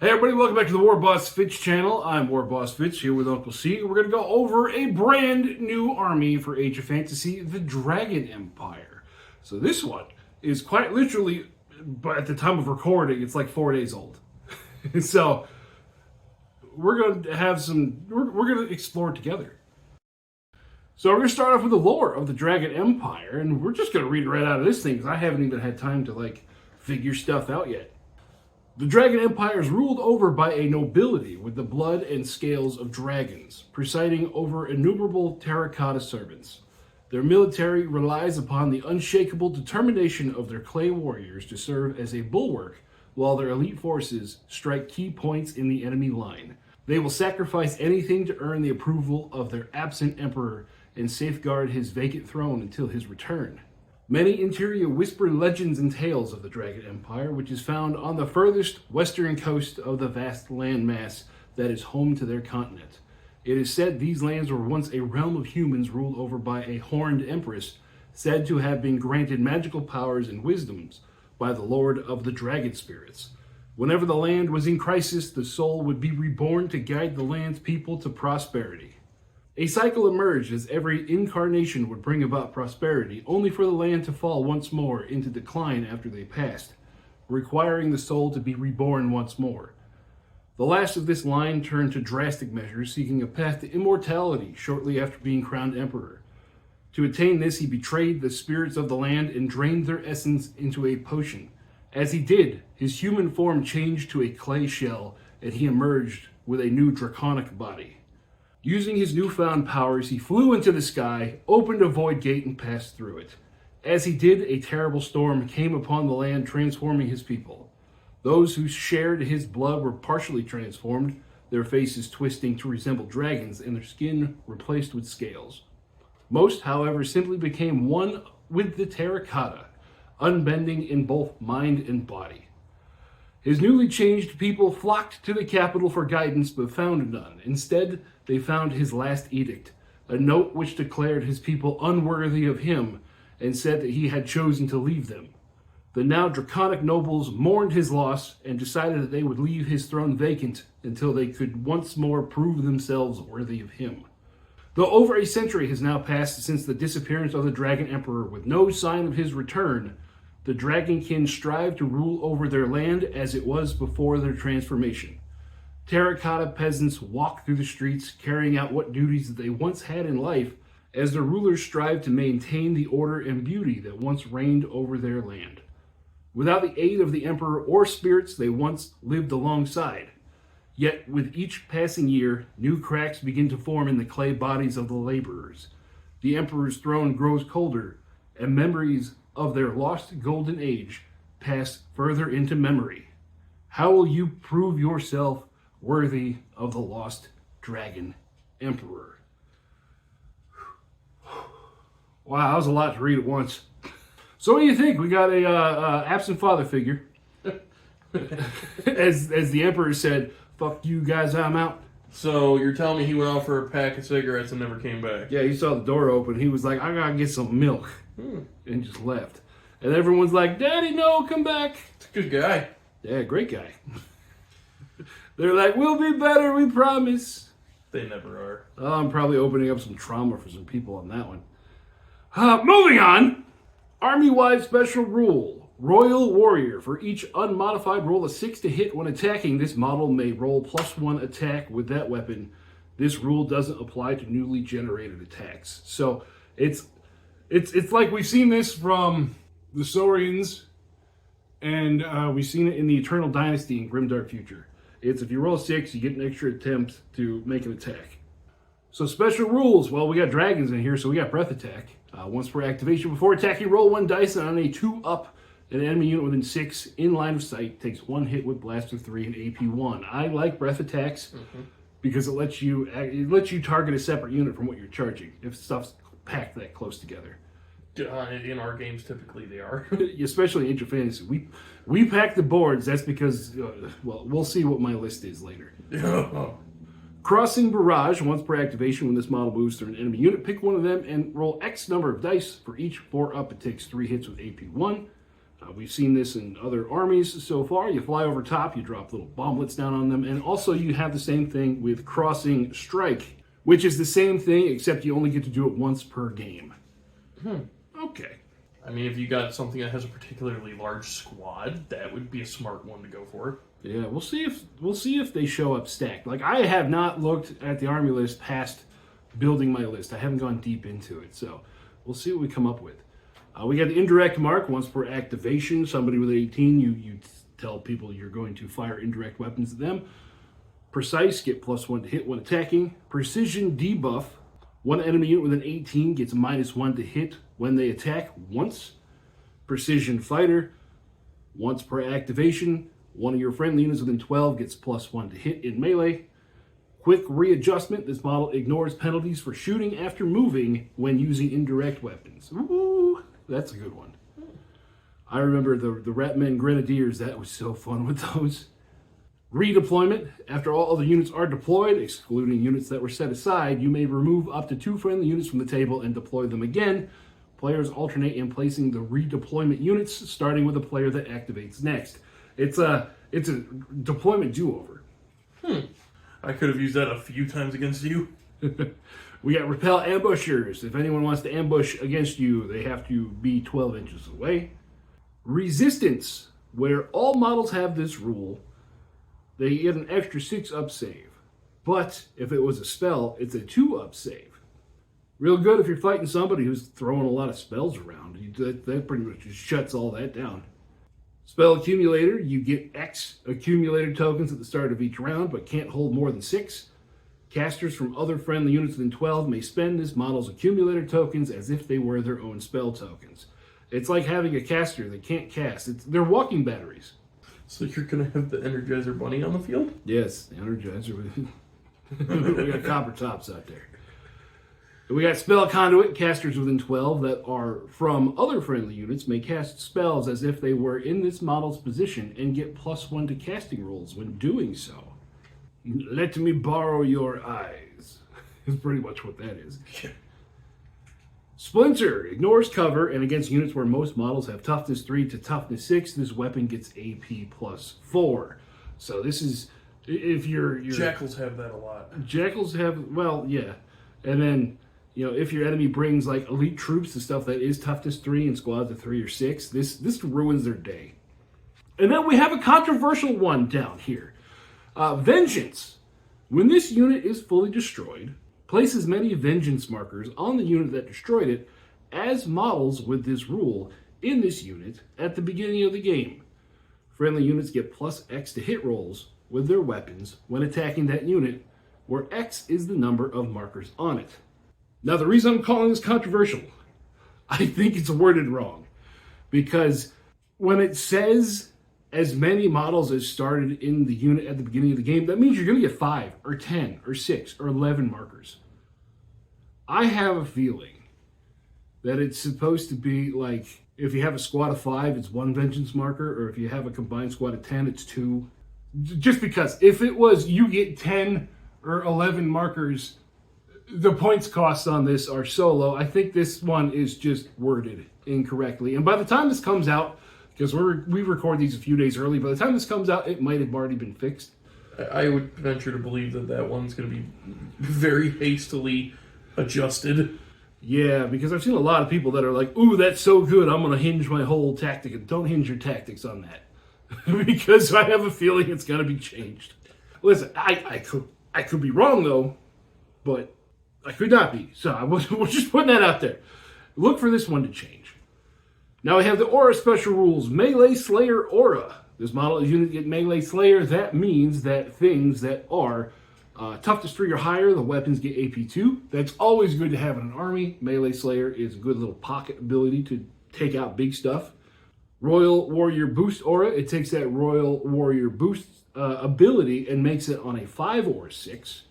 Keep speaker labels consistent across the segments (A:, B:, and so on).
A: Hey everybody, welcome back to the warbossfitz channel. I'm warbossfitz here with Uncle C. We're going to go over a brand new army for Age of Fantasy, the Dragon Empire. So this one is quite literally, but at the time of recording, it's like 4 days old. So we're going to have we're going to explore together. So we're going to start off with the lore of the Dragon Empire, and we're just going to read it right out of this thing because I haven't even had time to figure stuff out yet. The Dragon Empire is ruled over by a nobility with the blood and scales of dragons, presiding over innumerable terracotta servants. Their military relies upon the unshakable determination of their clay warriors to serve as a bulwark, while their elite forces strike key points in the enemy line. They will sacrifice anything to earn the approval of their absent emperor and safeguard his vacant throne until his return. Many interior whisper legends and tales of the Dragon Empire, which is found on the furthest western coast of the vast landmass that is home to their continent. It is said these lands were once a realm of humans ruled over by a horned empress, said to have been granted magical powers and wisdoms by the Lord of the Dragon Spirits. Whenever the land was in crisis, the soul would be reborn to guide the land's people to prosperity. A cycle emerged as every incarnation would bring about prosperity, only for the land to fall once more into decline after they passed, requiring the soul to be reborn once more. The last of this line turned to drastic measures, seeking a path to immortality shortly after being crowned emperor. To attain this, he betrayed the spirits of the land and drained their essence into a potion. As he did, his human form changed to a clay shell, and he emerged with a new draconic body. Using his newfound powers, he flew into the sky, opened a void gate, and passed through it. As he did, a terrible storm came upon the land, transforming his people. Those who shared his blood were partially transformed, their faces twisting to resemble dragons and their skin replaced with scales. Most, however, simply became one with the terracotta, unbending in both mind and body. His newly changed people flocked to the capital for guidance, but found none. Instead, they found his last edict, a note which declared his people unworthy of him and said that he had chosen to leave them. The now draconic nobles mourned his loss and decided that they would leave his throne vacant until they could once more prove themselves worthy of him. Though over a century has now passed since the disappearance of the Dragon Emperor with no sign of his return, the Dragonkin strive to rule over their land as it was before their transformation. Terracotta peasants walk through the streets, carrying out what duties that they once had in life, as their rulers strive to maintain the order and beauty that once reigned over their land. Without the aid of the emperor or spirits they once lived alongside. Yet with each passing year, new cracks begin to form in the clay bodies of the laborers. The emperor's throne grows colder, and memories of their lost golden age pass further into memory. How will you prove yourself worthy of the lost Dragon Emperor? Wow, that was a lot to read at once. So what do you think? We got a absent father figure. as the Emperor said, "Fuck you guys, I'm out."
B: So you're telling me he went out for a pack of cigarettes and never came back?
A: Yeah, he saw the door open. He was like, "I gotta get some milk," and just left. And everyone's like, "Daddy, no, come back."
B: It's a good guy.
A: Yeah, great guy. They're like, "We'll be better, we promise."
B: They never are.
A: I'm probably opening up some trauma for some people on that one. Moving on. Army-wide special rule. Royal Warrior. For each unmodified roll a 6 to hit when attacking, this model may roll +1 attack with that weapon. This rule doesn't apply to newly generated attacks. So it's like we've seen this from the Saurians, and we've seen it in the Eternal Dynasty in Grimdark Future. It's if you roll 6, you get an extra attempt to make an attack. So special rules. Well, we got dragons in here, so we got breath attack. Once per activation, before attacking, roll 1 dice, and on a 2 up, an enemy unit within 6 in line of sight takes 1 hit with Blaster 3 and AP 1. I like breath attacks because it lets you target a separate unit from what you're charging if stuff's packed that close together.
B: In our games, typically they are.
A: Especially in Age of Fantasy. We pack the boards. That's because, well, we'll see what my list is later. Crossing Barrage. Once per activation, when this model moves through an enemy unit, pick one of them and roll X number of dice. For each 4 up, it takes 3 hits with AP 1. We've seen this in other armies so far. You fly over top, you drop little bomblets down on them, and also you have the same thing with Crossing Strike, which is the same thing, except you only get to do it once per game. Okay.
B: I mean, if you got something that has a particularly large squad, that would be a smart one to go for.
A: Yeah, we'll see if they show up stacked. Like, I have not looked at the army list past building my list. I haven't gone deep into it, so we'll see what we come up with. We got the indirect mark once per activation. Somebody with 18, you tell people you're going to fire indirect weapons at them. Precise, get +1 to hit when attacking. Precision debuff, one enemy unit with an 18 gets -1 to hit when they attack once. Precision fighter, once per activation, one of your friendly units within 12 gets +1 to hit in melee. Quick readjustment, this model ignores penalties for shooting after moving when using indirect weapons. Ooh, that's a good one. I remember the Ratman Grenadiers, that was so fun with those. Redeployment, after all other units are deployed, excluding units that were set aside, you may remove up to 2 friendly units from the table and deploy them again. Players alternate in placing the redeployment units, starting with the player that activates next. It's a deployment do-over.
B: I could have used that a few times against you.
A: We got repel ambushers. If anyone wants to ambush against you, they have to be 12 inches away. Resistance, where all models have this rule, they get an extra 6 up save. But if it was a spell, it's a 2 up save. Real good if you're fighting somebody who's throwing a lot of spells around. That pretty much just shuts all that down. Spell accumulator, you get X accumulator tokens at the start of each round, but can't hold more than 6. Casters from other friendly units within 12 may spend this model's accumulator tokens as if they were their own spell tokens. It's like having a caster that can't cast. They're walking batteries.
B: So you're going to have the Energizer Bunny on the field?
A: Yes, the Energizer. We got copper tops out there. We got spell conduit. Casters within 12 that are from other friendly units may cast spells as if they were in this model's position and get +1 to casting rolls when doing so. Let me borrow your eyes. Is pretty much what that is. Splinter ignores cover, and against units where most models have toughness 3 to toughness 6, this weapon gets AP +4. So this is if you're
B: Jackals have that a lot.
A: Jackals have, well, yeah, and then. If your enemy brings like elite troops to stuff that is toughness 3 and squads of 3 or 6, this ruins their day. And then we have a controversial one down here. Vengeance. When this unit is fully destroyed, place as many vengeance markers on the unit that destroyed it as models with this rule in this unit at the beginning of the game. Friendly units get +X to hit rolls with their weapons when attacking that unit, where X is the number of markers on it. Now, the reason I'm calling this controversial, I think it's worded wrong. Because when it says as many models as started in the unit at the beginning of the game, that means you're going to get 5 or 10 or 6 or 11 markers. I have a feeling that it's supposed to be like, if you have a squad of 5, it's 1 vengeance marker, or if you have a combined squad of 10, it's 2. Just because if it was you get 10 or 11 markers, the points costs on this are so low. I think this one is just worded incorrectly. And by the time this comes out, because we record these a few days early, by the time this comes out, it might have already been fixed.
B: I would venture to believe that one's going to be very hastily adjusted.
A: Yeah, because I've seen a lot of people that are like, ooh, that's so good, I'm going to hinge my whole tactic. And don't hinge your tactics on that. Because I have a feeling it's going to be changed. Listen, I could be wrong, though, but I could not be. So we're just putting that out there. Look for this one to change. Now we have the Aura special rules. Melee Slayer Aura. This model is unit get Melee Slayer. That means that things that are toughness 3 or higher, the weapons get AP 2. That's always good to have in an army. Melee Slayer is a good little pocket ability to take out big stuff. Royal Warrior Boost Aura. It takes that Royal Warrior Boost ability and makes it on a 5 or 6.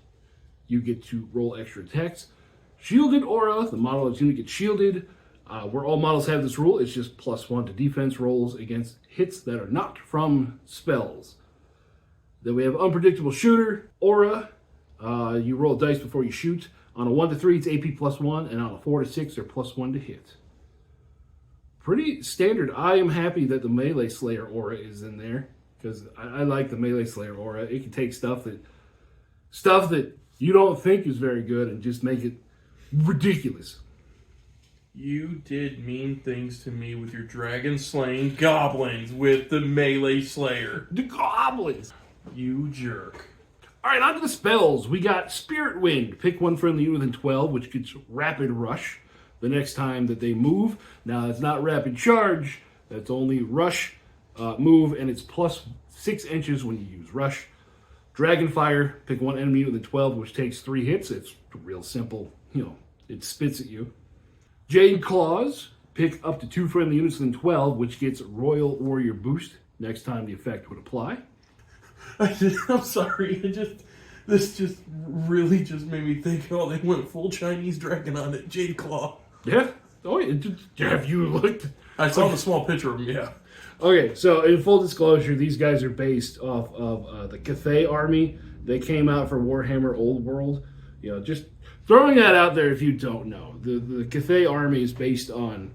A: You get to roll extra attacks. Shielded Aura, the model is unit gets shielded. Where all models have this rule, it's just +1 to defense rolls against hits that are not from spells. Then we have Unpredictable Shooter Aura. You roll dice before you shoot. On a 1 to 3, it's AP +1, and on a 4 to 6, they're +1 to hit. pretty standard. I am happy that the Melee Slayer aura is in there because I like the Melee Slayer aura. It can take stuff that you don't think is very good and just make it ridiculous.
B: You did mean things to me with your dragon slaying goblins with the Melee Slayer.
A: The goblins!
B: You jerk.
A: Alright, on to the spells. We got Spirit Wind. Pick one friendly unit within 12, which gets Rapid Rush the next time that they move. Now, it's not Rapid Charge. That's only Rush, move, and it's plus 6 inches when you use Rush. Dragonfire. Pick one enemy within 12, which takes 3 hits. It's real simple. It spits at you. Jade Claws. Pick up to 2 friendly units within 12, which gets Royal Warrior Boost next time the effect would apply.
B: I'm sorry. This just really just made me think. Oh, they went full Chinese dragon on it. Jade Claw.
A: Yeah. Oh, yeah. Have you looked?
B: I saw the small picture of him. Yeah.
A: Okay, so in full disclosure, these guys are based off of the Cathay army. They came out for Warhammer Old World. Just throwing that out there if you don't know. The Cathay army is based on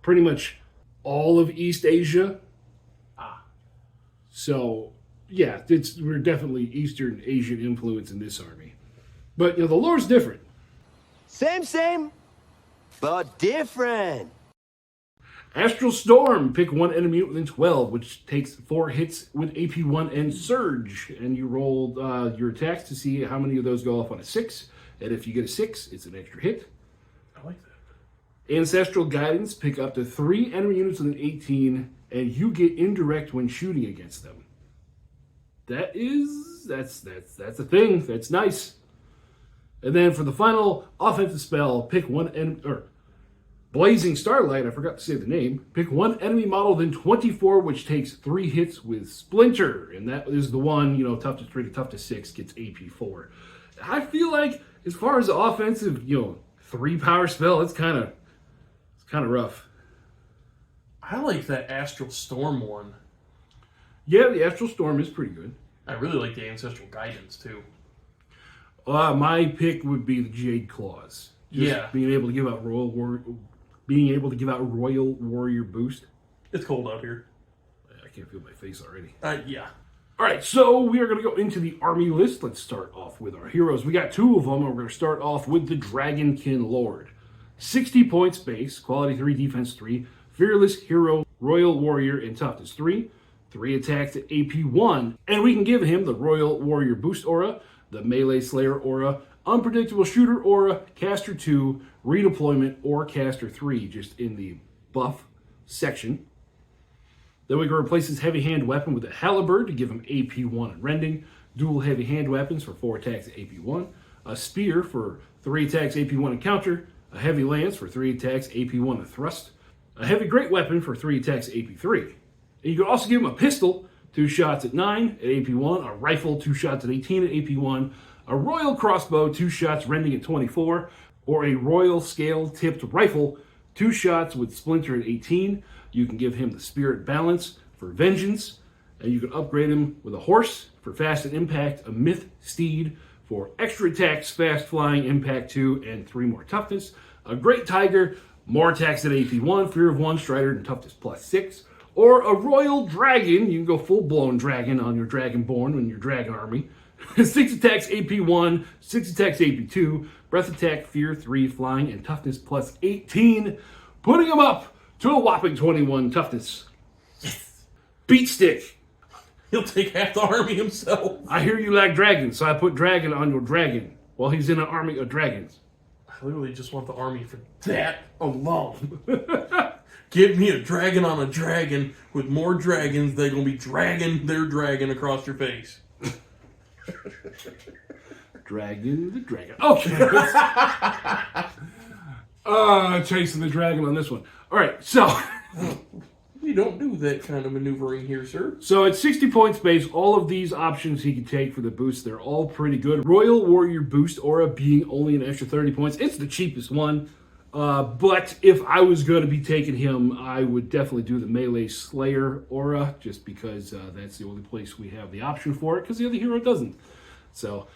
A: pretty much all of East Asia. So, yeah, we're definitely Eastern Asian influence in this army. But, the lore's different.
C: Same, but different.
A: Astral Storm. Pick one enemy within 12, which takes 4 hits with AP1 and Surge. And you roll your attacks to see how many of those go off on a 6. And if you get a 6, it's an extra hit.
B: I like that.
A: Ancestral Guidance. Pick up to 3 enemy units within 18, and you get indirect when shooting against them. That's a thing. That's nice. And then for the final offensive spell, pick one Blazing Starlight, I forgot to say the name. Pick one enemy model within 24, which takes 3 hits with Splinter. And that is the one, tough to 3 to tough to 6, gets AP 4. I feel like, as far as the offensive, 3 power spell, it's kind of rough.
B: I like that Astral Storm one.
A: Yeah, the Astral Storm is pretty good.
B: I really like the Ancestral Guidance, too.
A: My pick would be the Jade Claws. Being able to give out Royal Warrior Boost.
B: It's cold out here.
A: I can't feel my face already.
B: Yeah.
A: All right, so we are going to go into the army list. Let's start off with our heroes. We got 2 of them, and we're going to start off with the Dragonkin Lord. 60 points base, quality 3, defense 3, fearless hero, royal warrior, and toughness 3. 3 attacks at AP 1, and we can give him the Royal Warrior Boost aura, the Melee Slayer aura, Unpredictable Shooter aura, Caster 2, Redeployment, or Caster 3, just in the buff section. Then we can replace his heavy hand weapon with a Halberd to give him AP 1 and Rending, dual heavy hand weapons for 4 attacks at AP 1, a Spear for 3 attacks AP 1 and Counter, a Heavy Lance for 3 attacks AP 1 and Thrust, a Heavy Great Weapon for 3 attacks at AP 3. And you can also give him a pistol, 2 shots at 9 at AP 1, a rifle, 2 shots at 18 at AP 1, a royal crossbow, 2 shots rending at 24, or a royal scale tipped rifle, 2 shots with splinter at 18. You can give him the spirit balance for vengeance, and you can upgrade him with a horse for fast and impact, a myth steed for extra attacks, fast flying, impact 2, and 3 more toughness, a great tiger, more attacks at AP 1, fear of 1, strider, and toughness plus 6, or a royal dragon. You can go full-blown dragon on your Dragonborn in your dragon army. 6 attacks AP 1, 6 attacks AP 2, breath attack, fear 3, flying, and toughness plus 18, putting him up to a whopping 21 toughness. Yes. Beat stick.
B: He'll take half the army himself.
A: I hear you like dragons, so I put dragon on your dragon while he's in an army of dragons.
B: I literally just want the army for that alone. Give me a dragon on a dragon with more dragons. They're going to be dragging their dragon across your face.
A: Dragon the dragon. Okay. Chasing the dragon on this one. All right, so
B: we don't do that kind of maneuvering here, sir.
A: So at 60 points base, all of these options he can take for the boost, they're all pretty good. Royal Warrior Boost aura being only an extra 30 points. It's the cheapest one. But if I was going to be taking him, I would definitely do the Melee Slayer aura, just because that's the only place we have the option for it, because the other hero doesn't. So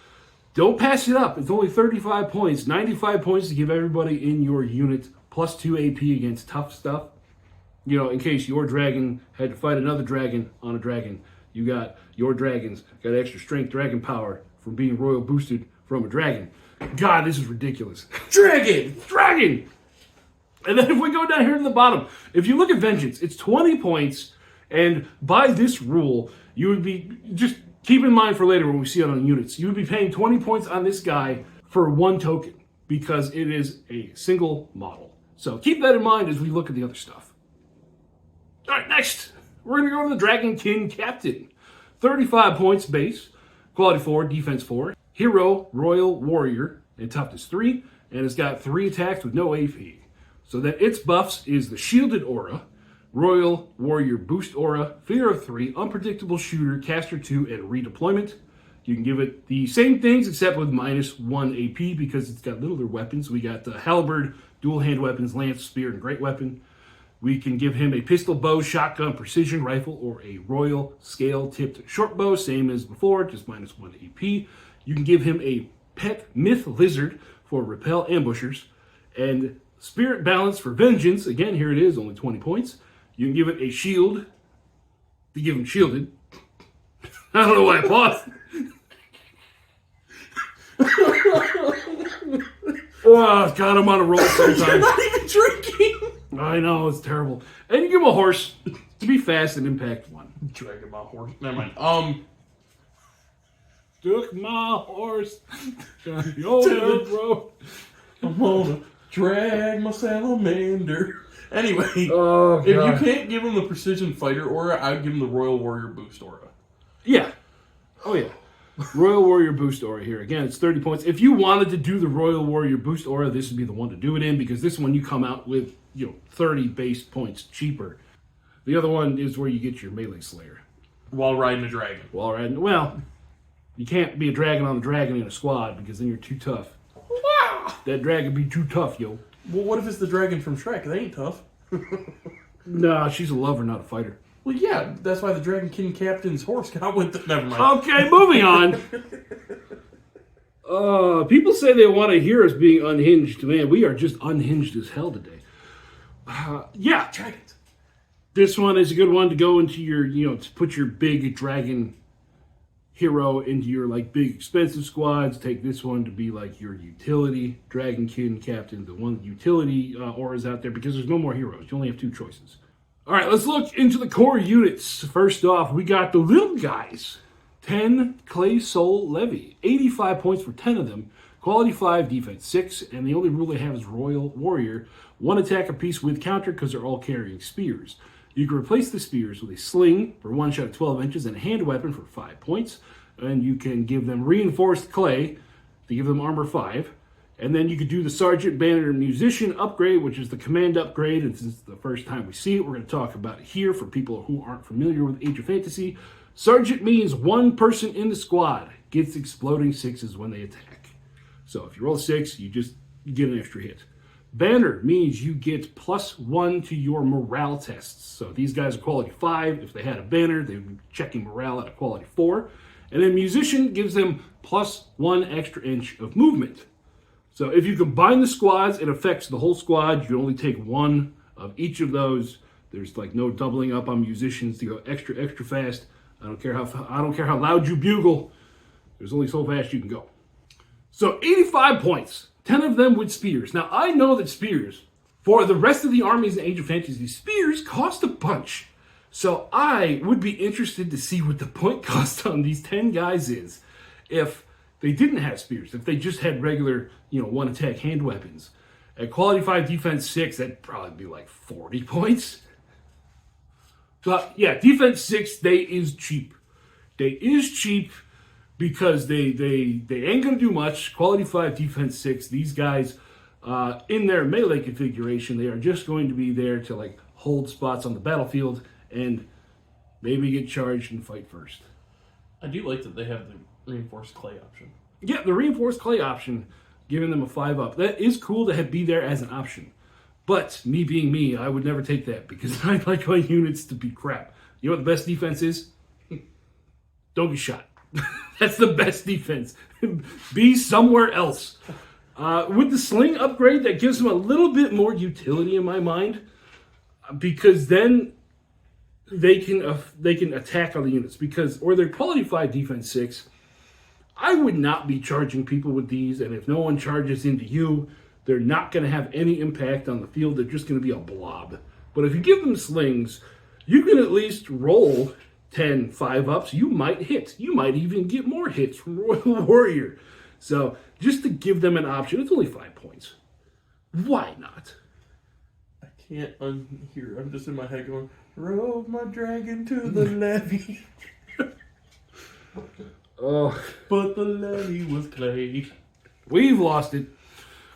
A: don't pass it up. It's only 35 points, 95 points to give everybody in your unit, plus 2 AP against tough stuff. You know, in case your dragon had to fight another dragon on a dragon, you got your dragons got extra strength dragon power from being royal boosted from a dragon. God, this is ridiculous. Dragon! And then if we go down here to the bottom, if you look at Vengeance, it's 20 points, and by this rule, you would be, just keep in mind for later when we see it on units, you would be paying 20 points on this guy for 1 token, because it is a single model. So keep that in mind as we look at the other stuff. Alright, next, we're going to go to the Dragonkin Captain. 35 points base, quality 4, defense 4, hero, royal, warrior, and toughness 3, and it's got 3 attacks with no AP. So that its buffs is the Shielded Aura, Royal Warrior Boost Aura, Fear of 3, Unpredictable Shooter, Caster 2, and Redeployment. You can give it the same things except with -1 AP because it's got littler weapons. We got the Halberd, Dual Hand Weapons, Lance, Spear, and Great Weapon. We can give him a pistol, bow, shotgun, precision rifle, or a Royal Scale-Tipped Short Bow, same as before, just -1 AP. You can give him a Pet Myth Lizard for Repel Ambushers, and Spirit Balance for Vengeance. Again, here it is, only 20 points. You can give it a shield to give him shielded. I don't know why I paused. Oh, God, I'm on a roll sometimes.
B: You're not even drinking.
A: I know, it's terrible. And you give him a horse to be fast and impact 1.
B: Dragging my horse. Never mind.
A: Took my horse down the old road.
B: I'm gonna drag my salamander. Anyway, if
A: God.
B: you can't give him the Precision Fighter Aura, I'd give him the Royal Warrior Boost Aura.
A: Yeah. Oh, yeah. Royal Warrior Boost Aura here. Again, it's 30 points. If you wanted to do the Royal Warrior Boost Aura, this would be the one to do it in because this one you come out with, 30 base points cheaper. The other one is where you get your Melee Slayer.
B: While riding a dragon.
A: Well, you can't be a dragon on a dragon in a squad because then you're too tough.
B: Wow.
A: That dragon be too tough, yo.
B: Well, what if it's the dragon from Shrek? They ain't tough.
A: Nah, she's a lover, not a fighter.
B: Well, yeah, that's why the Dragonkin Captain's horse got with the... Never mind.
A: Okay, moving on. People say they want to hear us being unhinged. Man, we are just unhinged as hell today. Yeah.
B: Dragons.
A: This one is a good one to go into your, to put your big dragon hero into your, big expensive squads. Take this one to be, your utility Dragonkin Captain, the one utility auras out there, because there's no more heroes. You only have 2 choices. All right, let's look into the core units. First off, we got the little guys. 10 Clay Soul Levy. 85 points for 10 of them. Quality 5, defense 6, and the only rule they have is Royal Warrior. 1 attack apiece with counter because they're all carrying spears. You can replace the spears with a sling for 1 shot at 12 inches and a hand weapon for 5 points. And you can give them reinforced clay to give them armor 5. And then you could do the Sergeant Banner Musician upgrade, which is the command upgrade. And since it's the first time we see it, we're going to talk about it here for people who aren't familiar with Age of Fantasy. Sergeant means 1 person in the squad gets exploding 6s when they attack. So if you roll 6, you just get an extra hit. Banner means you get +1 to your morale tests. So these guys are quality 5. If they had a banner, they would be checking morale at a quality 4. And then Musician gives them +1 extra inch of movement. So if you combine the squads, it affects the whole squad. You only take 1 of each of those. There's no doubling up on musicians to go extra fast. I don't care how loud you bugle. There's only so fast you can go. So 85 points, 10 of them with spears. Now I know that spears, for the rest of the armies in Age of Fantasy, spears cost a bunch. So I would be interested to see what the point cost on these 10 guys is if they didn't have spears, if they just had regular, 1 attack hand weapons. At quality 5, defense 6, that'd probably be 40 points. But yeah, defense 6, they is cheap. They is cheap because they ain't gonna do much. Quality 5, defense 6, these guys, in their melee configuration, they are just going to be there to hold spots on the battlefield and maybe get charged and fight first.
B: I do like that they have the reinforced clay option.
A: Yeah, the reinforced clay option, giving them a 5-up. That is cool to be there as an option. But, me being me, I would never take that because I like my units to be crap. You know what the best defense is? Don't get shot. That's the best defense. Be somewhere else. With the sling upgrade, that gives them a little bit more utility in my mind. because then they can attack on the units, or they're quality 5 defense 6. I would not be charging people with these, and if no one charges into you, they're not going to have any impact on the field. They're just going to be a blob. But if you give them slings, you can at least roll 10 5-ups. You might hit. You might even get more hits from Royal Warrior. So just to give them an option, it's only 5 points. Why not?
B: I can't unhear. I'm just in my head going, rode my dragon to the levee.
A: Oh,
B: but the levee was clay.
A: We've lost it.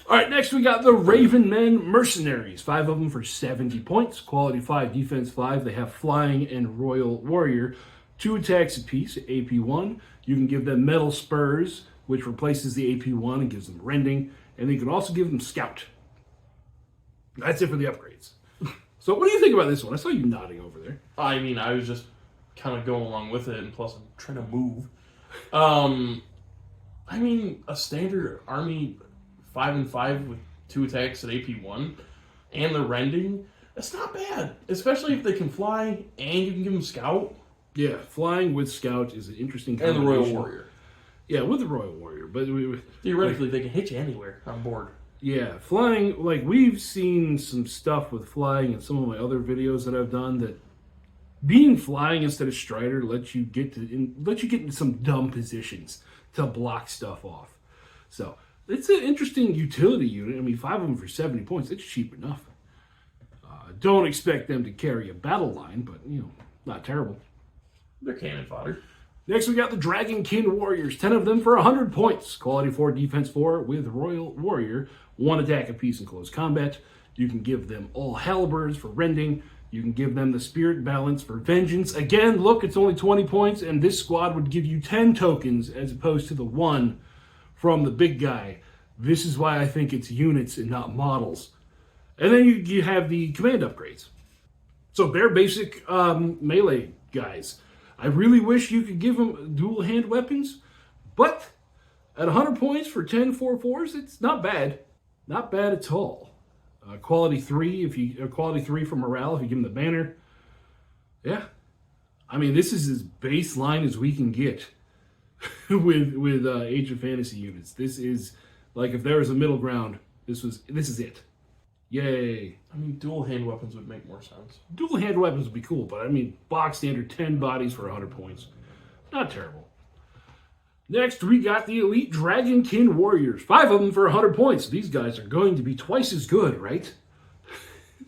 A: All right, next we got the Raven Men Mercenaries. 5 of them for 70 points. Quality 5, defense 5. They have Flying and Royal Warrior. 2 attacks apiece, AP 1. You can give them Metal Spurs, which replaces the AP 1 and gives them Rending. And then you can also give them Scout. That's it for the upgrades. So what do you think about this one? I saw you nodding over there.
B: I mean, I was just kind of going along with it, and plus I'm trying to move. I mean, a standard army 5 and 5 with 2 attacks at AP1 and the Rending, that's not bad. Especially if they can fly and you can give them Scout.
A: Yeah, flying with Scout is an interesting
B: combination. And the Royal Warrior.
A: Yeah, with the Royal Warrior. But
B: theoretically, they can hit you anywhere on board.
A: Yeah, flying, like we've seen some stuff with flying in some of my other videos that I've done that being flying instead of Strider lets you get into some dumb positions to block stuff off. So it's an interesting utility unit. I mean, 5 of them for 70 points, that's cheap enough. Don't expect them to carry a battle line, but, not terrible.
B: They're cannon fodder.
A: Next, we got the Dragonkin Warriors. 10 of them for 100 points. Quality 4, defense 4 with Royal Warrior. 1 attack apiece in close combat. You can give them all halberds for Rending. You can give them the Spirit Balance for Vengeance. Again, look, it's only 20 points, and this squad would give you 10 tokens as opposed to the 1 from the big guy. This is why I think it's units and not models. And then you have the command upgrades. So they're basic melee guys. I really wish you could give them dual hand weapons, but at 100 points for 10 4/4s, it's not bad. Not bad at all. Quality 3 quality 3 for morale if you give them the banner. Yeah. I mean, this is as baseline as we can get with Age of Fantasy units. This is like if there was a middle ground, this is it. Yay.
B: I mean, dual hand weapons would make more sense.
A: Dual hand weapons would be cool, but I mean, box standard 10 bodies for 100 points. Not terrible. Next, we got the Elite Dragonkin Warriors. 5 of them for 100 points. These guys are going to be twice as good, right?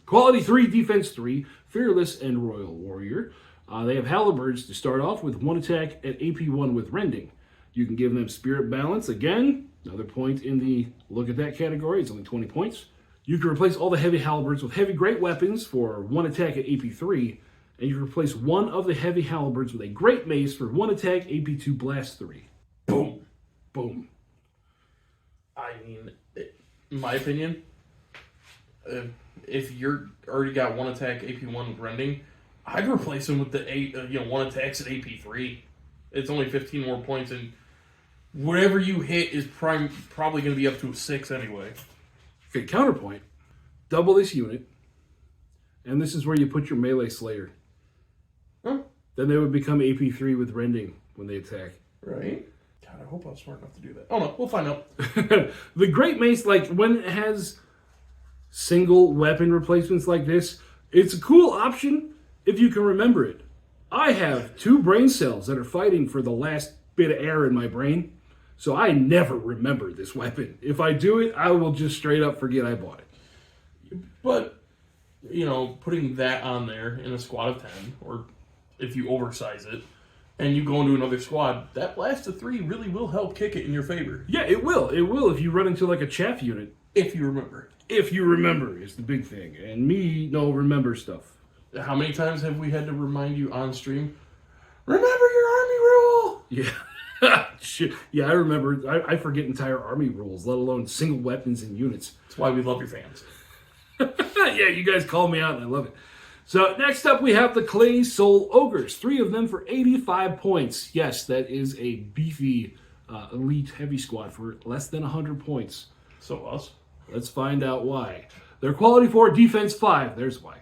A: Quality 3, defense 3, Fearless and Royal Warrior. They have halberds to start off with 1 attack at AP1 with Rending. You can give them Spirit Balance. Again, another point in the look at that category. It's only 20 points. You can replace all the heavy halberds with heavy great weapons for 1 attack at AP3. And you can replace 1 of the heavy halberds with a great mace for 1 attack AP2 blast 3. Boom. Boom.
B: I mean, in my opinion, if you're already got 1 attack AP1 with Rending, I'd replace them with the 1 attacks at AP3. It's only 15 more points, and whatever you hit is probably going to be up to a 6 anyway.
A: Okay, counterpoint. Double this unit, and this is where you put your melee Slayer.
B: Huh?
A: Then they would become AP3 with Rending when they attack.
B: Right? God, I hope I was smart enough to do that. Oh no, we'll find out.
A: The Great Mace, like when it has single weapon replacements like this, it's a cool option if you can remember it. I have 2 brain cells that are fighting for the last bit of air in my brain. So I never remember this weapon. If I do it, I will just straight up forget I bought it.
B: But, putting that on there in a squad of 10, or if you oversize it, and you go into another squad, that blast of 3 really will help kick it in your favor.
A: Yeah, it will. It will if you run into like a chaff unit.
B: If you remember.
A: If you remember is the big thing. And me, no remember stuff.
B: How many times have we had to remind you on stream, remember your army rule?
A: Yeah. Shit. Yeah, I remember. I forget entire army rules, let alone single weapons and units.
B: That's why we love your fans.
A: Yeah, you guys call me out and I love it. So next up we have the Clay Soul Ogres. 3 of them for 85 points. Yes, that is a beefy elite heavy squad for less than 100 points.
B: So us.
A: Let's find out why. They're quality 4, defense 5. There's why.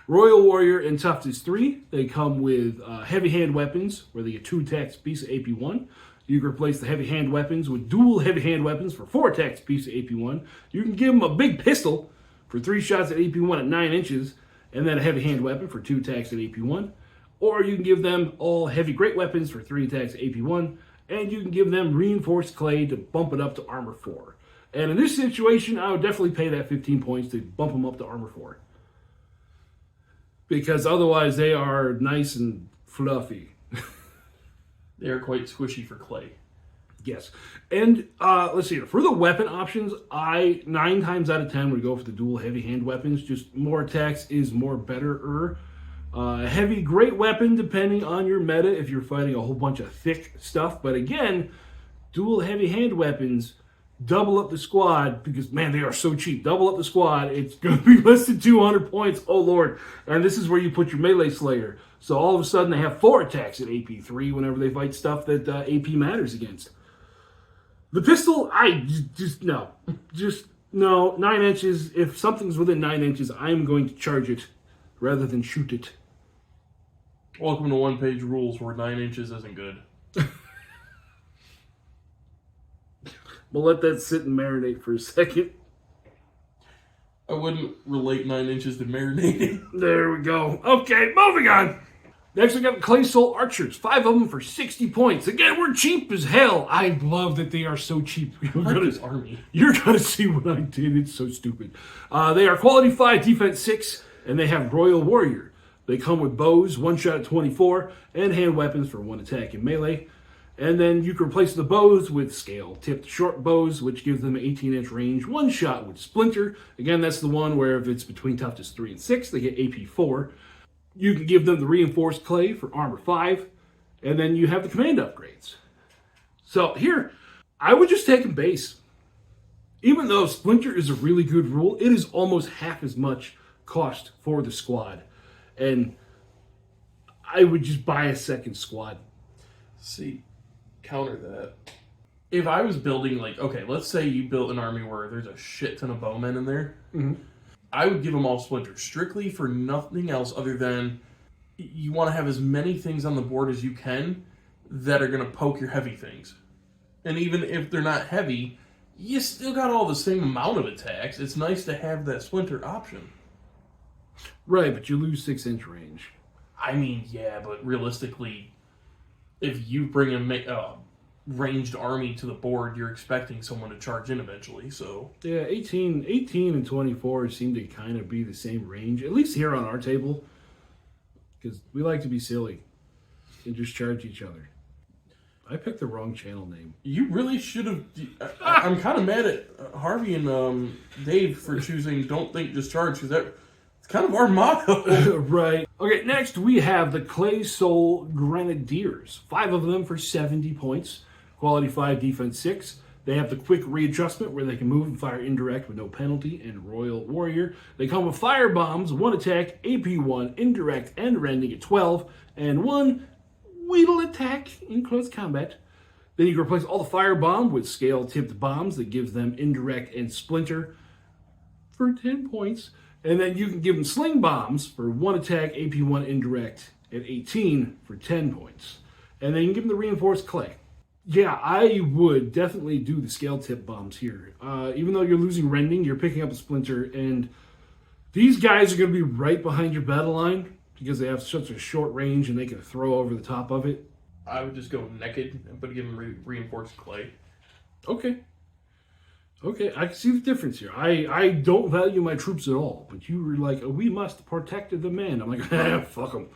A: Royal Warrior and Toughness 3. They come with heavy hand weapons, where they get 2 attacks apiece of AP1. You can replace the heavy hand weapons with dual heavy hand weapons for 4 attacks apiece of AP1. You can give them a big pistol for 3 shots at AP1 at 9 inches, and then a heavy hand weapon for 2 attacks at AP1. Or you can give them all heavy great weapons for 3 attacks at AP1, and you can give them reinforced clay to bump it up to armor 4. And in this situation, I would definitely pay that 15 points to bump them up to armor 4. Because otherwise they are nice and fluffy.
B: They are quite squishy for clay.
A: Yes. And let's see, for the weapon options, I 9 times out of 10 would go for the dual heavy hand weapons. Just more attacks is more better. Heavy great weapon depending on your meta if you're fighting a whole bunch of thick stuff. But again, dual heavy hand weapons double up the squad because, man, they are so cheap. Double up the squad. It's going to be less than 200 points. Oh, Lord. And this is where you put your melee slayer. So all of a sudden they have 4 attacks at AP3 whenever they fight stuff that AP matters against. The pistol, no. 9 inches. If something's within 9 inches, I'm going to charge it rather than shoot it.
B: Welcome to one-page rules where 9 inches isn't good.
A: We'll let that sit and marinate for a second.
B: I wouldn't relate 9 inches to marinating.
A: There we go. Okay, moving on. Next, we got the Clay Soul Archers. 5 of them for 60 points. Again, we're cheap as hell. I love that they are so cheap.
B: This army.
A: You're going to see what I did. It's so stupid. They are quality 5, defense 6, and they have Royal Warrior. They come with bows, 1 shot at 24, and hand weapons for 1 attack in melee. And then you can replace the bows with scale-tipped short bows, which gives them an 18-inch range, 1 shot with Splinter. Again, that's the one where if it's between toughness 3 and 6, they get AP 4. You can give them the reinforced clay for armor 5, and then you have the command upgrades. So here, I would just take them base. Even though Splinter is a really good rule, it is almost half as much cost for the squad. And I would just buy a second squad.
B: See, counter that. If I was building, let's say you built an army where there's a shit ton of bowmen in there.
A: Mm-hmm.
B: I would give them all Splinter, strictly for nothing else other than you want to have as many things on the board as you can that are going to poke your heavy things. And even if they're not heavy, you still got all the same amount of attacks. It's nice to have that Splinter option.
A: Right, but you lose 6-inch range.
B: I mean, yeah, but realistically, if you bring a ranged army to the board, you're expecting someone to charge in eventually, so...
A: Yeah, 18 and 24 seem to kind of be the same range, at least here on our table, because we like to be silly and just charge each other. I picked the wrong channel name.
B: You really should have... I'm kind of mad at Harvey and Dave for choosing Don't Think, Just Charge, because that's kind of our motto.
A: Right. Okay, next we have the Clay Soul Grenadiers. 5 of them for 70 points. Quality 5, defense 6. They have the quick readjustment where they can move and fire indirect with no penalty, and Royal Warrior. They come with fire bombs, 1 attack, AP1, indirect, and rending at 12, and 1 wheedle attack in close combat. Then you can replace all the fire bomb with scale-tipped bombs that gives them indirect and splinter for 10 points. And then you can give them sling bombs for 1 attack, AP1 indirect at 18 for 10 points. And then you can give them the reinforced clay. Yeah, I would definitely do the scale tip bombs here. Even though you're losing rending, you're picking up a splinter, and these guys are going to be right behind your battle line because they have such a short range and they can throw over the top of it.
B: I would just go naked, but give them reinforced clay.
A: Okay, I can see the difference here. I don't value my troops at all, but you were like, we must protect the men. I'm like, fuck them.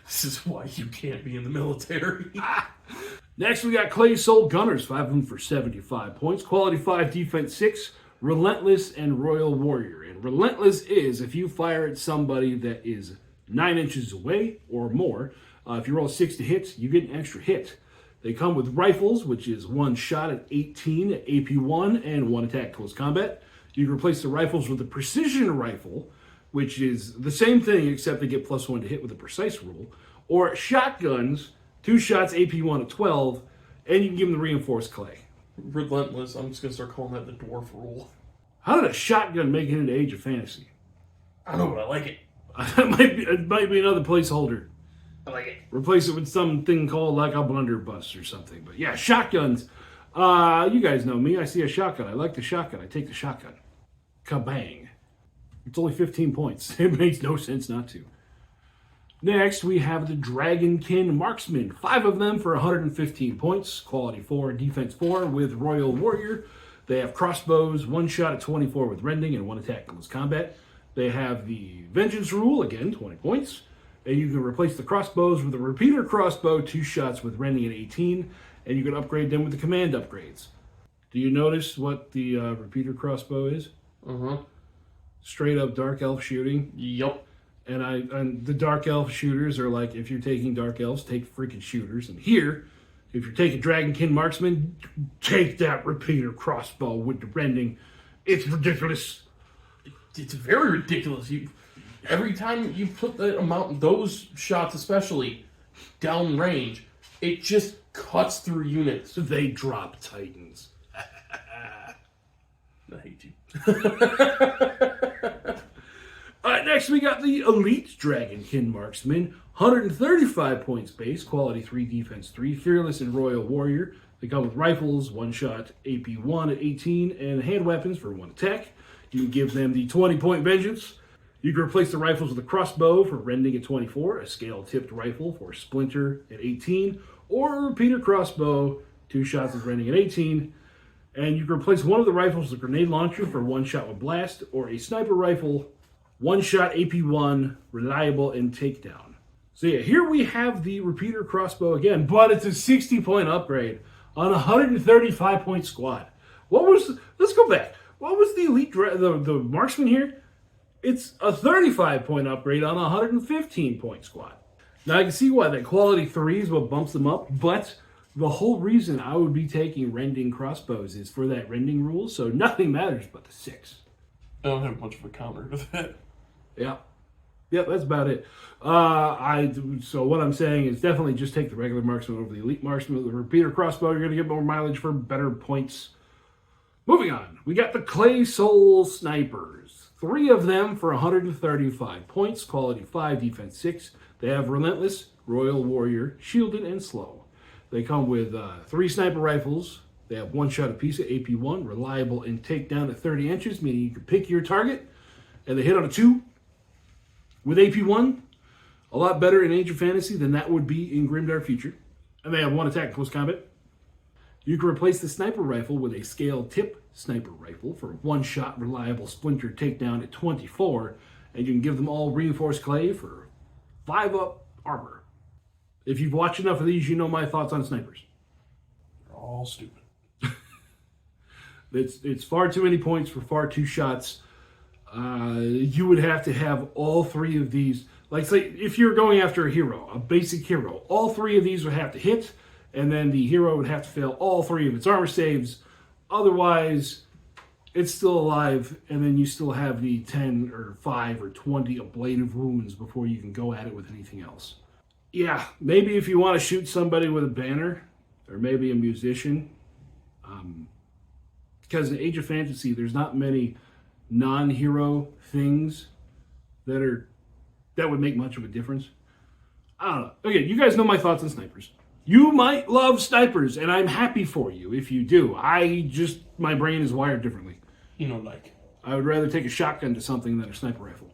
B: This is why you can't be in the military.
A: Next, we got Clay Soul Gunners, 5 of them for 75 points. Quality 5, defense 6, Relentless, and Royal Warrior. And Relentless is if you fire at somebody that is 9 inches away or more. If you roll 6 to hit, you get an extra hit. They come with rifles, which is 1 shot at 18 at AP1 and 1 attack close combat. You can replace the rifles with a precision rifle, which is the same thing except they get +1 to hit with a precise rule. Or shotguns, 2 shots AP1 at 12, and you can give them the reinforced clay.
B: Relentless, I'm just going to start calling that the dwarf rule.
A: How did a shotgun make it into Age of Fantasy?
B: I know, but I like it.
A: It might be another placeholder.
B: I like it.
A: Replace it with something called like a blunderbuss or something. But yeah, shotguns. You guys know me. I see a shotgun. I like the shotgun. I take the shotgun. Kabang. It's only 15 points. It makes no sense not to. Next, we have the Dragonkin Marksman. 5 of them for 115 points. Quality 4, defense 4 with Royal Warrior. They have crossbows, 1 shot at 24 with rending and 1 attack in close combat. They have the Vengeance Rule, again, 20 points. And you can replace the crossbows with a repeater crossbow, 2 shots with rending at 18. And you can upgrade them with the command upgrades. Do you notice what the repeater crossbow is?
B: Uh-huh.
A: Straight up dark elf shooting.
B: Yup.
A: And the dark elf shooters are like, if you're taking dark elves, take freaking shooters. And here, if you're taking Dragonkin Marksman, take that repeater crossbow with the rending. It's ridiculous.
B: It's very ridiculous. Every time you put that amount, those shots especially, down range, it just cuts through units.
A: They drop titans.
B: I hate you.
A: Next, we got the Elite Dragonkin Marksman. 135 points base, quality 3, defense 3, fearless and Royal Warrior. They come with rifles, 1 shot, AP 1 at 18, and hand weapons for 1 attack. You can give them the 20-point Vengeance. You can replace the rifles with a crossbow for rending at 24, a scale-tipped rifle for splinter at 18, or a repeater crossbow, 2 shots with rending at 18. And you can replace one of the rifles with a grenade launcher for 1 shot with blast, or a sniper rifle, 1 shot AP1, reliable, and takedown. So yeah, here we have the repeater crossbow again, but it's a 60-point upgrade on a 135-point squad. Let's go back. What was the elite, the marksman here? It's a 35-point upgrade on a 115-point squad. Now I can see why that quality 3 is what bumps them up, but the whole reason I would be taking rending crossbows is for that rending rule, so nothing matters but the 6.
B: I don't have much of a counter to that.
A: Yeah. Yep, that's about it. So what I'm saying is definitely just take the regular marksman over the elite marksman. With the repeater crossbow, you're going to get more mileage for better points. Moving on, we got the Clay Soul Snipers. 3 of them for 135 points, quality 5, defense 6. They have Relentless, Royal Warrior, Shielded, and Slow. They come with 3 sniper rifles. They have 1 shot apiece at AP1, reliable and takedown at 30 inches, meaning you can pick your target, and they hit on a 2. With AP1, a lot better in Age of Fantasy than that would be in Grimdark Future. And they have 1 attack in close combat. You can replace the sniper rifle with a scale tip sniper rifle for 1 shot reliable splinter takedown at 24. And you can give them all reinforced clay for 5 up armor. If you've watched enough of these, you know my thoughts on snipers.
B: They're all stupid.
A: It's far too many points for far too shots. You would have to have all 3 of these. Like, say, if you're going after a hero, a basic hero, all 3 of these would have to hit, and then the hero would have to fail all 3 of its armor saves. Otherwise, it's still alive, and then you still have the 10 or 5 or 20 ablative wounds before you can go at it with anything else. Yeah, maybe if you want to shoot somebody with a banner, or maybe a musician, because in Age of Fantasy, there's not many non-hero things that would make much of a difference. I don't know. Okay, you guys know my thoughts on snipers. You might love snipers, and I'm happy for you if you do. My brain is wired differently. I would rather take a shotgun to something than a sniper rifle.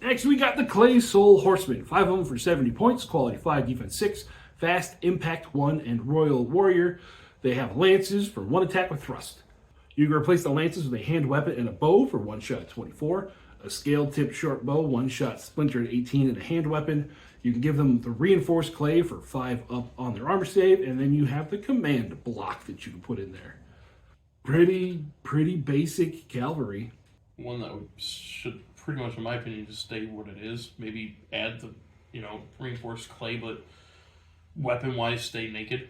A: Next, we got the Clay Soul Horseman. 5 of them for 70 points, quality 5, defense 6, fast, impact 1, and Royal Warrior. They have lances for 1 attack with thrust. You can replace the lances with a hand weapon and a bow for 1 shot at 24, a scale-tipped short bow, 1 shot splinter at 18, and a hand weapon. You can give them the reinforced clay for 5 up on their armor save, and then you have the command block that you can put in there. Pretty basic cavalry.
B: One that should pretty much, in my opinion, just stay what it is. Maybe add the, reinforced clay, but weapon-wise, stay naked.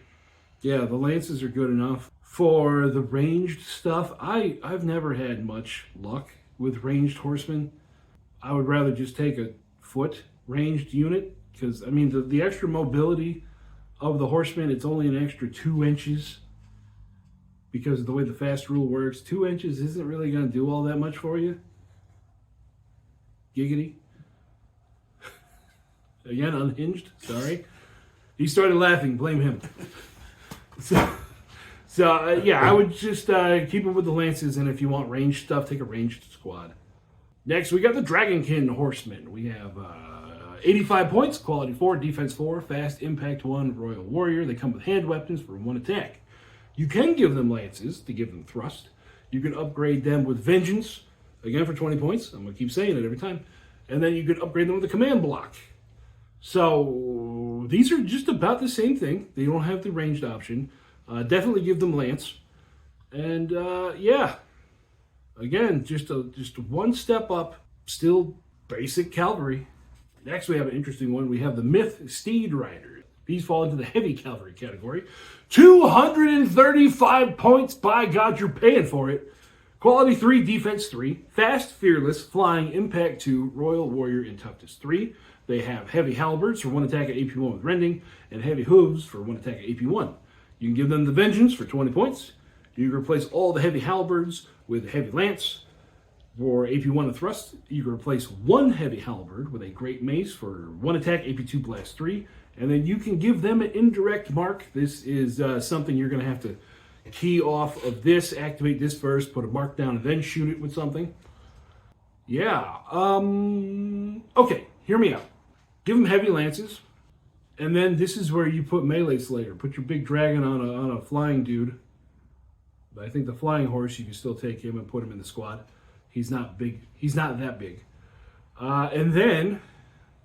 A: Yeah, the lances are good enough. For the ranged stuff, I've never had much luck with ranged horsemen. I would rather just take a foot ranged unit, because, the extra mobility of the horseman, it's only an extra 2 inches. Because of the way the fast rule works, 2 inches isn't really going to do all that much for you. Giggity. Again, unhinged. Sorry. He started laughing. Blame him. Yeah, I would just keep it with the lances, and if you want ranged stuff, take a ranged squad. Next, we got the Dragonkin Horsemen. We have 85 points, quality 4, defense 4, fast, impact 1, royal warrior. They come with hand weapons for 1 attack. You can give them lances to give them thrust. You can upgrade them with vengeance, again for 20 points. I'm going to keep saying it every time. And then you can upgrade them with a command block. So these are just about the same thing. They don't have the ranged option. Definitely give them lance. And yeah, again, just one step up, still basic cavalry. Next, we have an interesting one. We have the Myth Steed Rider. These fall into the heavy cavalry category. 235 points. By God, you're paying for it. Quality 3, defense 3, fast, fearless, flying, impact 2, royal warrior, and toughness 3. They have heavy halberds for 1 attack at AP1 with rending, and heavy hooves for 1 attack at AP1. You can give them the vengeance for 20 points. You can replace all the heavy halberds with heavy lance. For AP1 and thrust, you can replace 1 heavy halberd with a great mace for 1 attack, AP2 blast 3. And then you can give them an indirect mark. This is something you're going to have to key off of this, activate this first, put a mark down, and then shoot it with something. Yeah. Okay, hear me out. Give them heavy lances. And then this is where you put melee slayer. Put your big dragon on a flying dude. But I think the flying horse, you can still take him and put him in the squad. He's not big. He's not that big. And then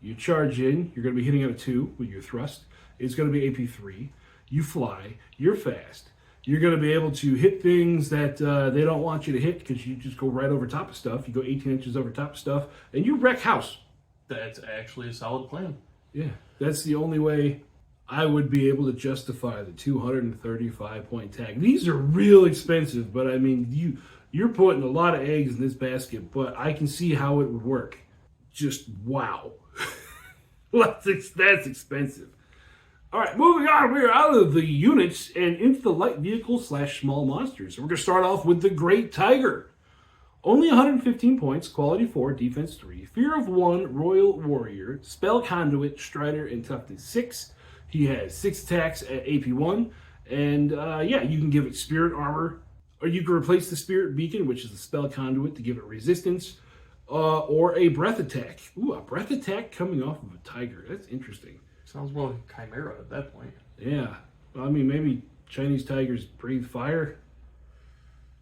A: you charge in. You're going to be hitting at a 2 with your thrust. It's going to be AP3. You fly. You're fast. You're going to be able to hit things that they don't want you to hit because you just go right over top of stuff. You go 18 inches over top of stuff, and you wreck house.
B: That's actually a solid plan.
A: Yeah, that's the only way I would be able to justify the 235 point tag. These are real expensive, but I mean, you're putting a lot of eggs in this basket, but I can see how it would work. Just wow. That's expensive. All right, moving on. We're out of the units and into the light vehicle / small monsters. So we're going to start off with the Great Tiger. Only 115 points, quality 4, defense 3, fear of 1, royal warrior, spell conduit, strider, and toughness 6. He has 6 attacks at AP1. And yeah, you can give it spirit armor, or you can replace the spirit beacon, which is the spell conduit, to give it resistance, or a breath attack. Ooh, a breath attack coming off of a tiger. That's interesting.
B: Sounds more like a chimera at that point.
A: Yeah. Well, I mean, maybe Chinese tigers breathe fire.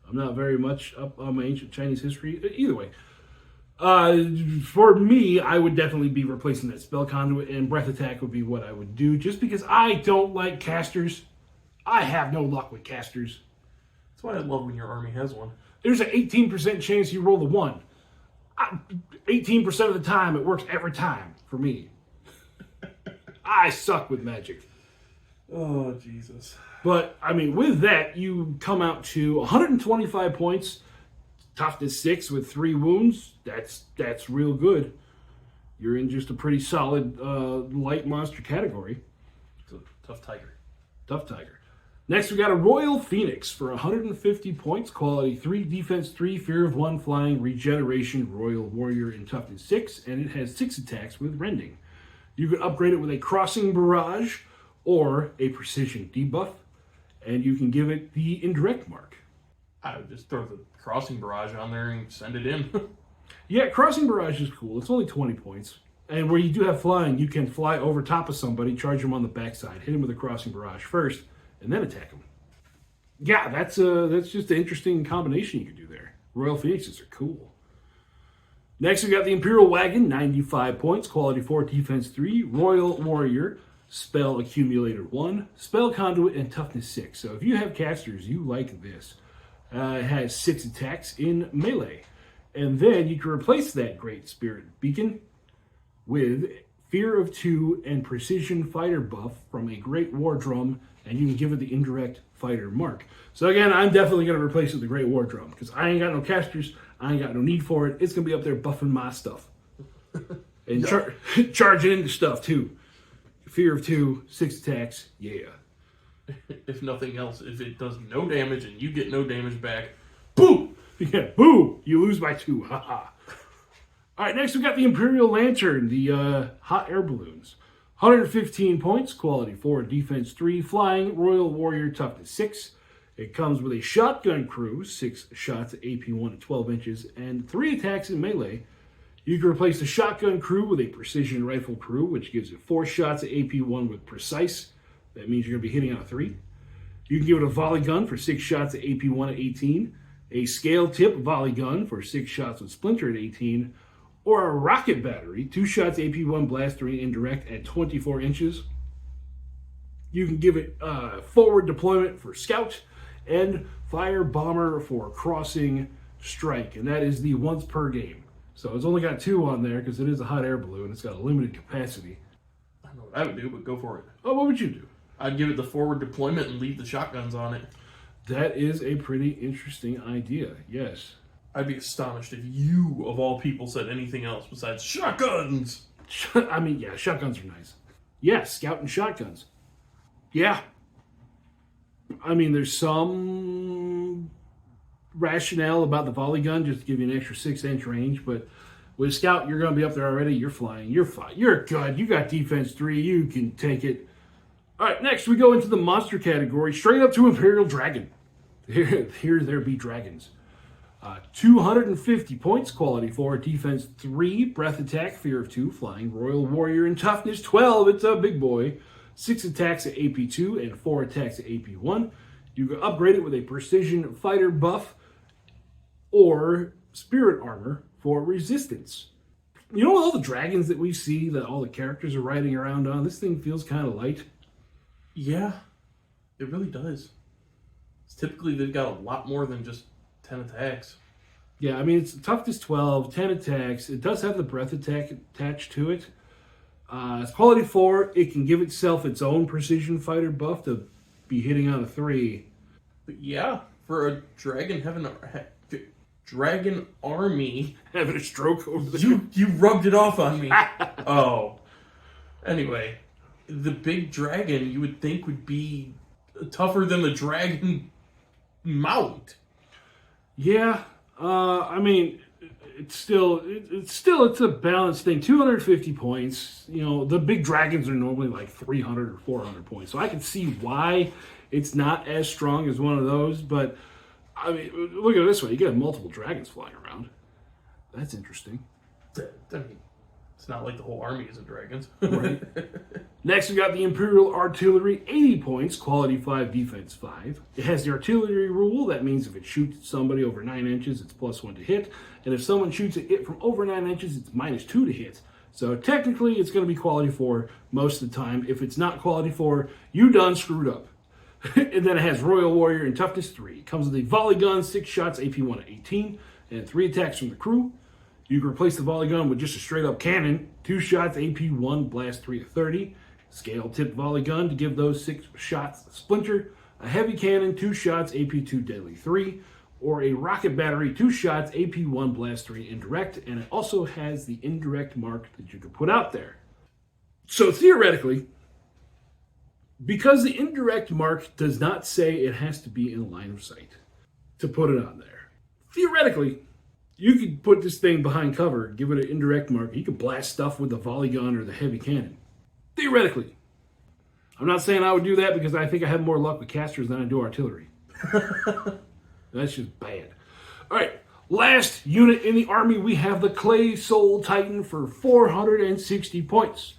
A: I'm not very much up on my ancient Chinese history. Either way. For me, I would definitely be replacing that spell conduit, and breath attack would be what I would do, just because I don't like casters. I have no luck with casters.
B: That's why I love when your army has one.
A: There's an 18% chance you roll the 1. 18% of the time, it works every time for me. I suck with magic.
B: Oh, Jesus.
A: But, I mean, with that, you come out to 125 points, toughness 6 with 3 wounds. That's real good. You're in just a pretty solid light monster category.
B: It's a tough tiger.
A: Tough tiger. Next, we got a Royal Phoenix for 150 points, quality 3, defense 3, fear of 1, flying, regeneration, royal warrior, and toughness 6, and it has 6 attacks with rending. You can upgrade it with a crossing barrage or a precision debuff, and you can give it the indirect mark.
B: I would just throw the crossing barrage on there and send it in.
A: Yeah, crossing barrage is cool. It's only 20 points. And where you do have flying, you can fly over top of somebody, charge them on the backside, hit him with a crossing barrage first, and then attack him. Yeah, that's just an interesting combination you can do there. Royal Phoenixes are cool. Next, we got the Imperial Wagon, 95 points, quality 4, defense 3, royal warrior, spell accumulator 1, spell conduit, and toughness 6. So if you have casters, you like this. It has 6 attacks in melee. And then you can replace that Great Spirit Beacon with fear of 2 and precision fighter buff from a Great War Drum, and you can give it the indirect fighter mark. So again, I'm definitely going to replace it with the Great War Drum, because I ain't got no casters, I ain't got no need for it. It's going to be up there buffing my stuff. And charging into stuff, too. Fear of 2, 6 attacks, yeah.
B: If nothing else, if it does no damage and you get no damage back,
A: Boo! Yeah, boo! You lose by 2, haha. All right, next we got the Imperial Lantern, the hot air balloons. 115 points, quality 4, defense 3, flying, Royal Warrior, toughness 6. It comes with a shotgun crew, 6 shots at AP 1 at 12 inches, and 3 attacks in melee. You can replace the shotgun crew with a precision rifle crew, which gives it 4 shots at AP 1 with precise. That means you're going to be hitting on a 3. You can give it a volley gun for 6 shots at AP 1 at 18, a scale tip volley gun for 6 shots with splinter at 18, or a rocket battery, 2 shots AP 1 blast 3 indirect at 24 inches. You can give it forward deployment for scout and fire bomber for crossing strike, and that is the once per game. So it's only got 2 on there because it is a hot air balloon. It's got a limited capacity.
B: I don't know what I would do, but go for it.
A: Oh, what would you do?
B: I'd give it the forward deployment and leave the shotguns on it.
A: That is a pretty interesting idea, yes.
B: I'd be astonished if you, of all people, said anything else besides shotguns.
A: I mean, yeah, shotguns are nice. Yeah, scout and shotguns. Yeah. I mean, there's some rationale about the volley gun, just to give you an extra 6-inch range, but with scout, you're going to be up there already. You're flying. You're fine. You're good. You got defense 3. You can take it. All right, next we go into the monster category, straight up to Imperial Dragon. Here there be dragons. 250 points, quality 4, defense 3, breath attack, fear of 2, flying, Royal Warrior, and toughness 12. It's a big boy. 6 attacks at AP 2 and 4 attacks at AP 1. You can upgrade it with a precision fighter buff or spirit armor for resistance. You know all the dragons that we see that all the characters are riding around on? This thing feels kind of light.
B: Yeah, it really does. Typically, they've got a lot more than just 10 attacks.
A: Yeah, I mean, it's toughness 12, 10 attacks. It does have the breath attack attached to it. It's quality 4. It can give itself its own precision fighter buff to be hitting on a 3.
B: But yeah, for a dragon having a dragon army,
A: Having a stroke over there.
B: you rubbed it off on me. Oh, anyway, the big dragon you would think would be tougher than the dragon mount.
A: Yeah, I mean, it's a balanced thing. 250 points. You know, the big dragons are normally like 300 or 400 points, so I can see why it's not as strong as one of those. But I mean, look at it this way: you get multiple dragons flying around. That's interesting.
B: I mean, it's not like the whole army is of dragons.
A: Right. Next, we got the Imperial Artillery, 80 points, quality 5, defense 5. It has the artillery rule. That means if it shoots somebody over 9 inches, it's +1 to hit. And if someone shoots at it from over 9 inches, it's -2 to hit. So technically, it's going to be quality 4 most of the time. If it's not quality 4, you done screwed up. And then it has Royal Warrior and toughness 3. It comes with a volley gun, 6 shots, AP 1 at 18, and 3 attacks from the crew. You can replace the volley gun with just a straight up cannon, 2 shots, AP 1, blast 3 at 30. Scale tip volley gun to give those 6 shots splinter. A heavy cannon, 2 shots, AP 2, deadly 3. Or a rocket battery, 2 shots, AP 1, blast 3 indirect. And it also has the indirect mark that you can put out there. So theoretically, because the indirect mark does not say it has to be in line of sight to put it on there, theoretically, you could put this thing behind cover, give it an indirect mark. You could blast stuff with the volley gun or the heavy cannon. Theoretically. I'm not saying I would do that because I think I have more luck with casters than I do artillery. That's just bad. All right, last unit in the army, we have the Clay Soul Titan for 460 points.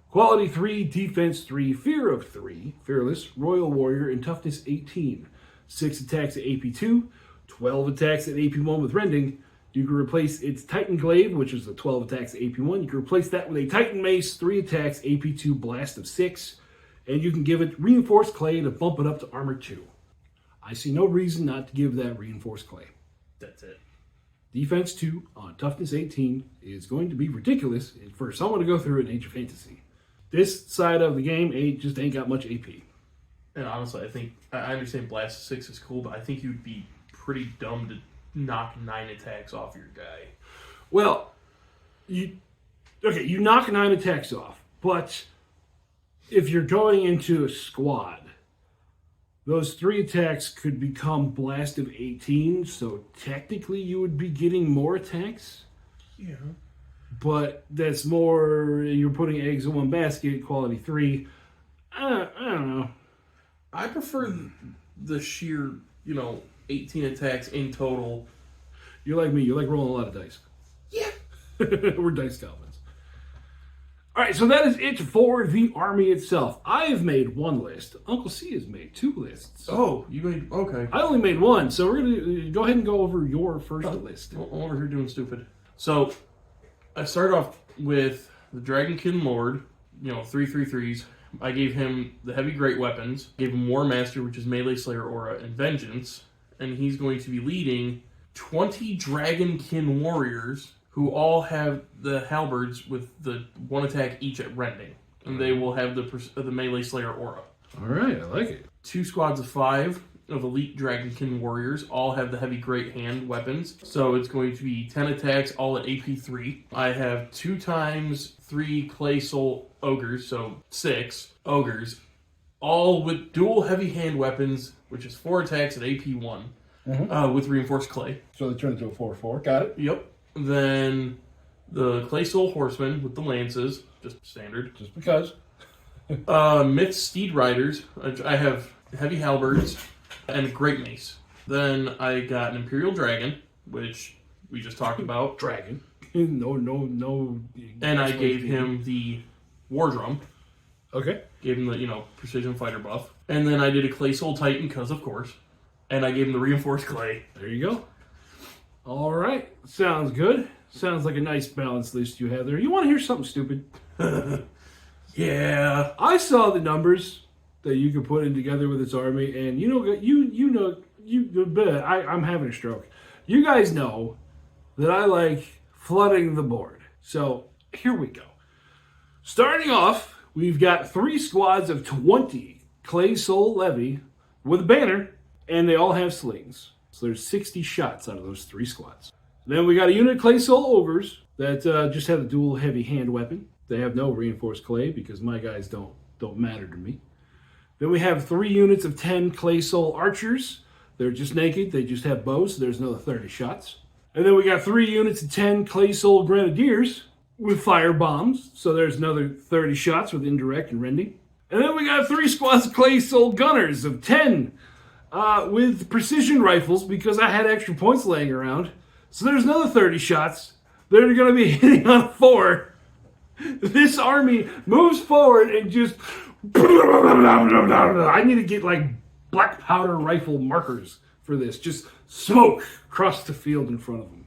A: Quality 3, defense 3, fear of 3, fearless, Royal Warrior, and toughness 18. 6 attacks at AP 2, 12 attacks at AP 1 with rending. You can replace its Titan Glaive, which is the 12 attacks AP 1. You can replace that with a Titan Mace, 3 attacks, AP 2, blast of 6. And you can give it Reinforced Clay to bump it up to Armor 2. I see no reason not to give that Reinforced Clay.
B: That's it.
A: Defense 2 on Toughness 18 is going to be ridiculous for someone to go through in Age of Fantasy. This side of the game just ain't got much AP.
B: And honestly, I think, I understand Blast of 6 is cool, but I think you'd be pretty dumb to knock 9 attacks off your guy.
A: Well, you knock 9 attacks off, but if you're going into a squad, those 3 attacks could become Blast of 18, so technically you would be getting more attacks.
B: Yeah.
A: but that's more, you're putting eggs in one basket, quality 3. I don't know.
B: I prefer the sheer, 18 attacks in total.
A: You're like me. You like rolling a lot of dice.
B: Yeah.
A: We're dice goblins. All right, so that is it for the army itself. I have made one list. Uncle C has made 2 lists.
B: Oh, you made... Okay.
A: I only made one, so we're going to go ahead and go over your first list.
B: I'm over here doing stupid. So, I started off with the Dragonkin Lord, 3/3/3s. I gave him the heavy great weapons, gave him War Master, which is Melee Slayer Aura, and Vengeance, and he's going to be leading 20 Dragonkin warriors who all have the halberds with the 1 attack each at rending, and they will have the Melee Slayer Aura.
A: All right, I like it.
B: 2 squads of 5 of elite Dragonkin warriors all have the heavy great hand weapons, so it's going to be 10 attacks, all at AP 3. I have 2 times 3 clay soul ogres, so 6 ogres, all with dual heavy hand weapons, which is 4 attacks at AP 1, with reinforced clay.
A: So they turn into a 4/4. Got it.
B: Yep. Then the clay soul horsemen with the lances, just standard.
A: Just because.
B: Myth steed riders. I have heavy halberds and a great mace. Then I got an imperial dragon, which we just talked about.
A: Dragon. No.
B: And I gave him the war drum.
A: Okay.
B: Gave him the, precision fighter buff. And then I did a clay soul titan, because of course. And I gave him the reinforced clay.
A: There you go. All right. Sounds good. Sounds like a nice balanced list you have there. You want to hear something stupid?
B: Yeah.
A: I saw the numbers that you could put in together with this army, and I'm having a stroke. You guys know that I like flooding the board. So here we go. Starting off, we've got 3 squads of 20 Clay Soul Levy with a banner, and they all have slings. So there's 60 shots out of those 3 squads. Then we got a unit of Clay Soul Ogres that just have a dual heavy hand weapon. They have no reinforced clay because my guys don't matter to me. Then we have 3 units of 10 Clay Soul Archers. They're just naked. They just have bows, so there's another 30 shots. And then we got 3 units of 10 Clay Soul Grenadiers with fire bombs, so there's another 30 shots with indirect and rending. And then we got 3 squads of Clay Soul Gunners of 10 with precision rifles because I had extra points laying around. So there's another 30 shots. They're going to be hitting on 4. This army moves forward and just... I need to get like black powder rifle markers for this. Just smoke across the field in front of them.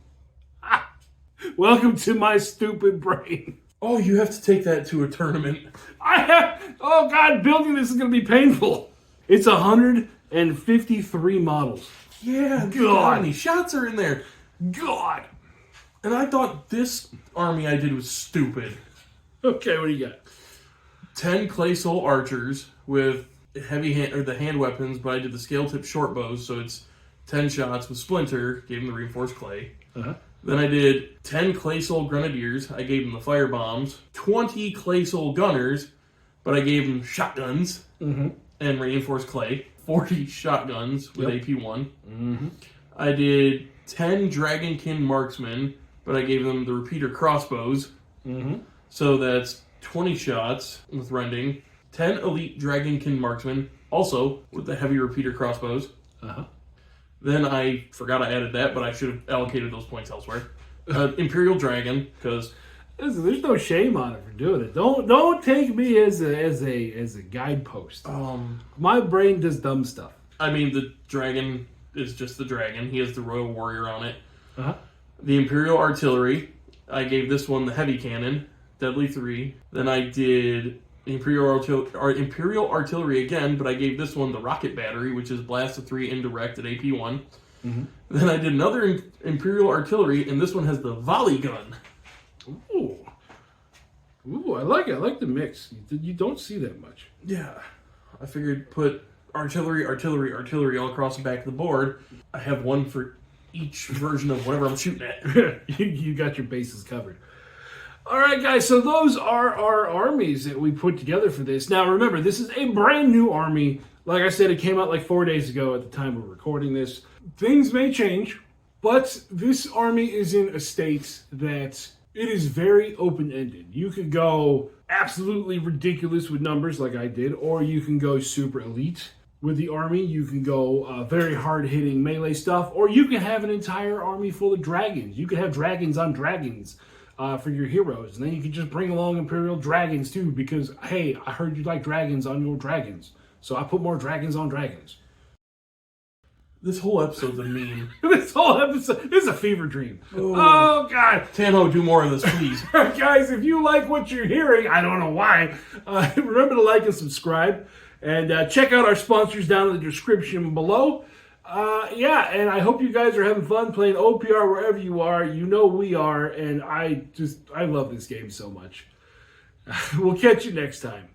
A: Welcome to my stupid brain.
B: Oh, you have to take that to a tournament.
A: Oh God, building this is going to be painful. It's 153 models.
B: Yeah,
A: God.
B: How many shots are in there?
A: God.
B: And I thought this army I did was stupid.
A: Okay, what do you got?
B: 10 Clay Soul Archers with heavy hand weapons, but I did the scale tip short bows, so it's 10 shots with Splinter, gave him the reinforced clay. Then I did 10 Clay Soul Grenadiers, I gave them the fire bombs. 20 Clay Soul Gunners, but I gave them shotguns and reinforced clay. 40 shotguns with AP1. I did 10 Dragonkin Marksmen, but I gave them the repeater crossbows. So that's 20 shots with rending. 10 elite Dragonkin Marksmen, also with the heavy repeater crossbows. Then I forgot I added that, but I should have allocated those points elsewhere. Imperial Dragon, because
A: there's no shame on it for doing it. Don't take me as a guidepost. My brain does dumb stuff.
B: I mean, the dragon is just the dragon. He has the Royal Warrior on it. The Imperial Artillery, I gave this one the heavy cannon, Deadly 3. Then I did Imperial Artillery again, but I gave this one the Rocket Battery, which is Blast of 3 indirect at AP1. Then I did another Imperial Artillery, and this one has the Volley Gun.
A: Ooh, I like it. I like the mix. You don't see that much.
B: Yeah. I figured put artillery all across the back of the board. I have one for each version of whatever I'm shooting at.
A: You got your bases covered. All right, guys, so those are our armies that we put together for this. Now, remember, this is a brand new army. Like I said, it came out like 4 days ago at the time we're recording this. Things may change, but this army is in a state that It is very open-ended. You could go absolutely ridiculous with numbers like I did, or you can go super elite with the army. You can go very hard-hitting melee stuff, or you can have an entire army full of dragons. You could have dragons on dragons for your heroes, and then you could just bring along Imperial dragons too, because, hey, I heard you like dragons on your dragons, so I put more dragons on dragons.
B: This whole episode's a meme.
A: This whole episode is a fever dream. Oh, God.
B: Tano, do more of this, please.
A: Guys, if you like what you're hearing, I don't know why, remember to like and subscribe. And check out our sponsors down in the description below. Yeah, and I hope you guys are having fun playing OPR wherever you are. You know we are, and I love this game so much. We'll catch you next time.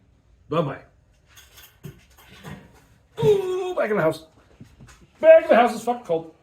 A: Bye-bye. Ooh, back in the house. Back in the house, it's fucking cold.